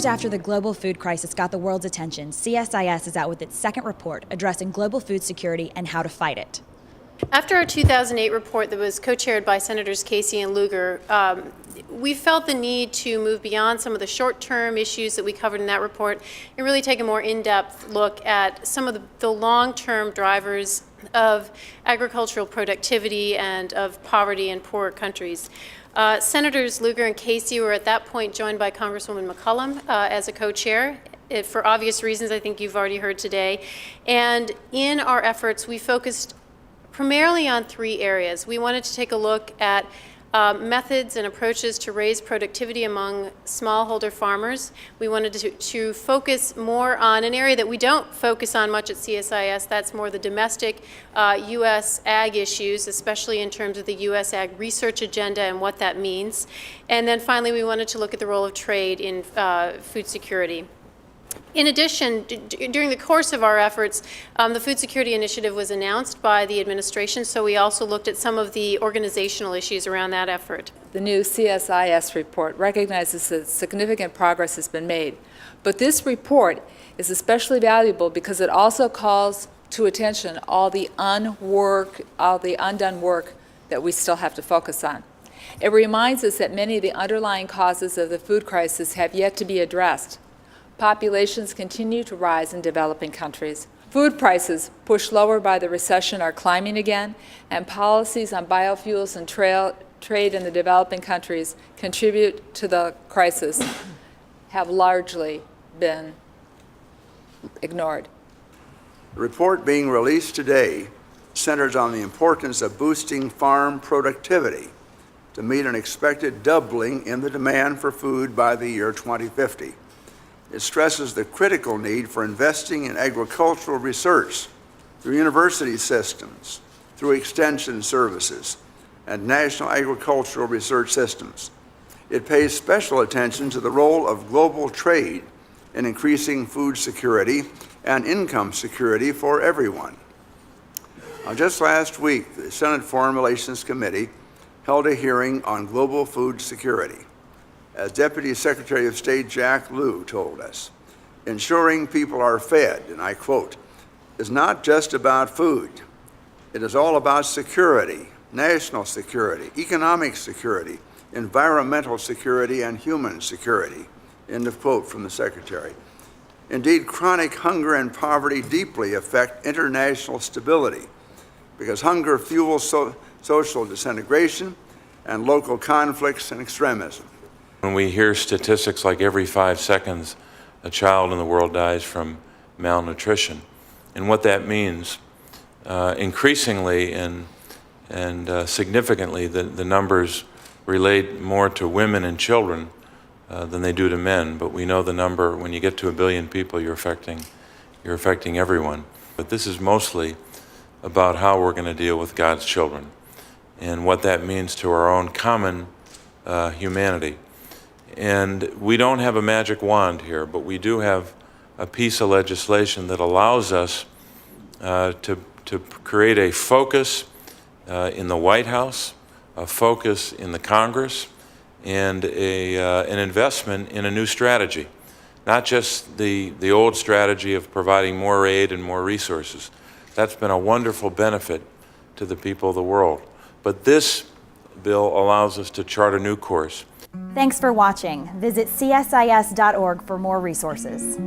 years after the global food crisis got the world's attention, CSIS is out with its second report addressing global food security and how to fight it. After our 2008 report that was co-chaired by Senators KAYLEE and Lugar, we felt the need to move beyond some of the short-term issues that we covered in that report and really take a more in-depth look at some of the long-term drivers of agricultural productivity and of poverty in poorer countries. Senators Lugar and KAYLEE were at that point joined by Congresswoman McCollum as a co-chair. For obvious reasons I think you've already heard today. And in our efforts, we focused primarily on three areas. We wanted to take a look at methods and approaches to raise productivity among smallholder farmers. We wanted to focus more on an area that we don't focus on much at CSIS. That's more the domestic U.S. ag issues, especially in terms of the U.S. ag research agenda and what that means. And then finally, we wanted to look at the role of trade in food security. In addition, during the course of our efforts, the Food Security Initiative was announced by the administration, so we also looked at some of the organizational issues around that effort. The new CSIS report recognizes that significant progress has been made, but this report is especially valuable because it also calls to attention all the undone work that we still have to focus on. It reminds us that many of the underlying causes of the food crisis have yet to be addressed. Populations continue to rise in developing countries. Food prices, pushed lower by the recession, are climbing again, and policies on biofuels and trade in the developing countries contribute to the crisis have largely been ignored. The report being released today centers on the importance of boosting farm productivity to meet an expected doubling in the demand for food by the year 2050. It stresses the critical need for investing in agricultural research through university systems, through extension services, and national agricultural research systems. It pays special attention to the role of global trade in increasing food security and income security for everyone. Now, just last week, the Senate Foreign Relations Committee held a hearing on global food security. As Deputy Secretary of State Jack Lew told us, ensuring people are fed, and I quote, is not just about food. It is all about security, national security, economic security, environmental security, and human security. End of quote from the Secretary. Indeed, chronic hunger and poverty deeply affect international stability because hunger fuels social disintegration and local conflicts and extremism. When we hear statistics like every 5 seconds a child in the world dies from malnutrition, and what that means, increasingly and significantly, the numbers relate more to women and children than they do to men. But we know the number, when you get to 1 billion people, you're affecting everyone. But this is mostly about how we're going to deal with God's children and what that means to our own common humanity. And we don't have a magic wand here, but we do have a piece of legislation that allows us to create a focus in the White House, a focus in the Congress, and an investment in a new strategy. Not just the old strategy of providing more aid and more resources. That's been a wonderful benefit to the people of the world. But this bill allows us to chart a new course. Thanks for watching. Visit csis.org for more resources.